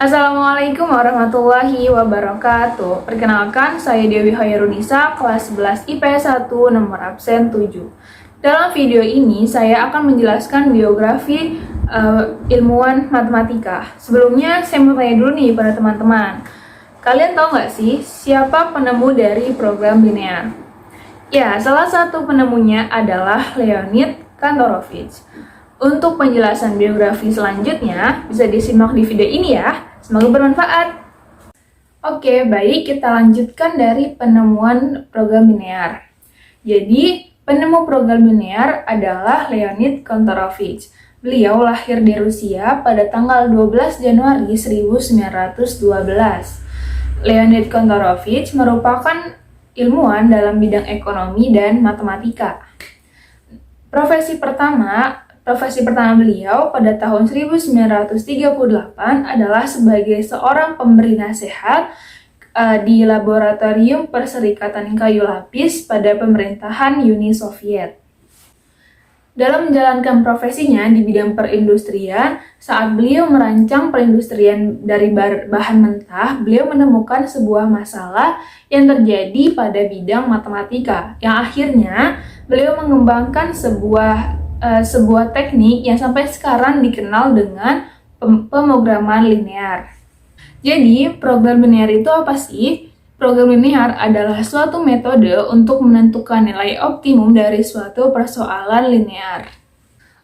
Assalamualaikum warahmatullahi wabarakatuh. Perkenalkan, saya Dewi Hoyrunisa, kelas 11 IPS 1, nomor absen 7. Dalam video ini, saya akan menjelaskan biografi ilmuwan matematika. Sebelumnya, saya mau tanya dulu nih pada teman-teman. Kalian tahu nggak sih, siapa penemu dari program linear? Ya, salah satu penemunya adalah Leonid Kantorovich. Untuk penjelasan biografi selanjutnya, bisa disimak di video ini ya. Semoga bermanfaat. Oke, baik, kita lanjutkan dari penemuan program linear. Jadi, penemu program linear adalah Leonid Kantorovich. Beliau lahir di Rusia pada tanggal 12 Januari 1912. Leonid Kantorovich merupakan ilmuwan dalam bidang ekonomi dan matematika. Profesi pertama beliau pada tahun 1938 adalah sebagai seorang pemberi nasihat di Laboratorium Perserikatan Kayu Lapis pada pemerintahan Uni Soviet. Dalam menjalankan profesinya di bidang perindustrian, saat beliau merancang perindustrian dari bahan mentah, beliau menemukan sebuah masalah yang terjadi pada bidang matematika, yang akhirnya beliau mengembangkan sebuah teknik yang sampai sekarang dikenal dengan pemrograman linear. Jadi, program linear itu apa sih? Program linear adalah suatu metode untuk menentukan nilai optimum dari suatu persoalan linear.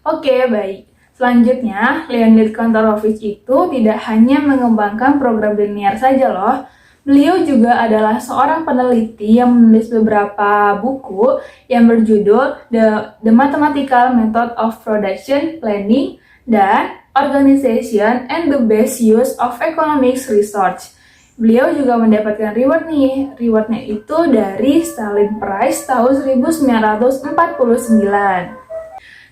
Oke, baik. Selanjutnya, Leonid Kantorovich itu tidak hanya mengembangkan program linear saja loh. Beliau juga adalah seorang peneliti yang menulis beberapa buku yang berjudul The Mathematical Method of Production Planning dan Organization and the Best Use of Economics Research. Beliau juga mendapatkan reward nih. Rewardnya itu dari Stalin Prize tahun 1949.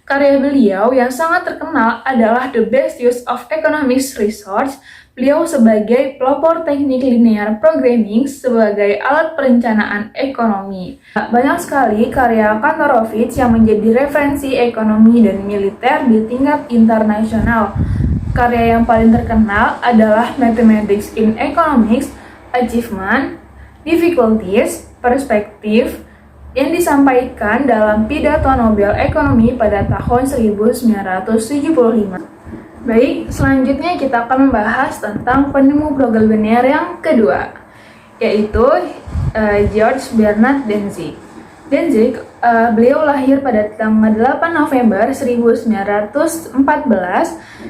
Karya beliau yang sangat terkenal adalah The Best Use of Economics Research. Beliau sebagai pelopor teknik linear programming sebagai alat perencanaan ekonomi. Banyak sekali karya Kantorovich yang menjadi referensi ekonomi dan militer di tingkat internasional. Karya yang paling terkenal adalah Mathematics in Economics, Achievement, Difficulties, Perspective, yang disampaikan dalam pidato Nobel Ekonomi pada tahun 1975. Baik, selanjutnya kita akan membahas tentang penemu program linear yang kedua, yaitu George Bernard Dantzig. Dantzig, beliau lahir pada tanggal 8 November 1914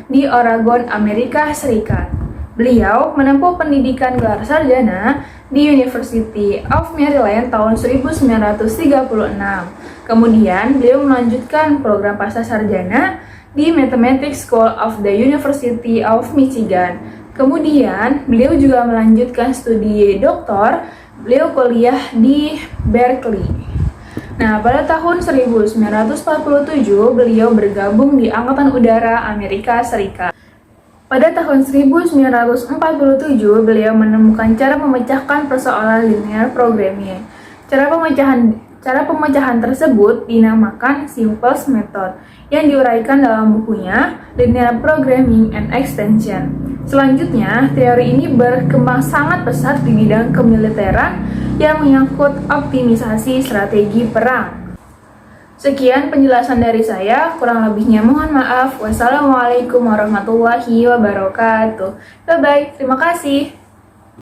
di Oregon, Amerika Serikat. Beliau menempuh pendidikan gelar sarjana di University of Maryland tahun 1936. Kemudian, beliau melanjutkan program pascasarjana di Mathematics School of the University of Michigan. Kemudian, beliau juga melanjutkan studi doktor. Beliau kuliah di Berkeley. Nah, pada tahun 1947, beliau bergabung di Angkatan Udara Amerika Serikat. Pada tahun 1947, beliau menemukan cara memecahkan persoalan linear programming. Cara pemecahan tersebut dinamakan Simple's Method, yang diuraikan dalam bukunya Linear Programming and Extension. Selanjutnya, teori ini berkembang sangat pesat di bidang kemiliteran yang menyangkut optimisasi strategi perang. Sekian penjelasan dari saya, kurang lebihnya mohon maaf. Wassalamualaikum warahmatullahi wabarakatuh. Bye-bye, terima kasih.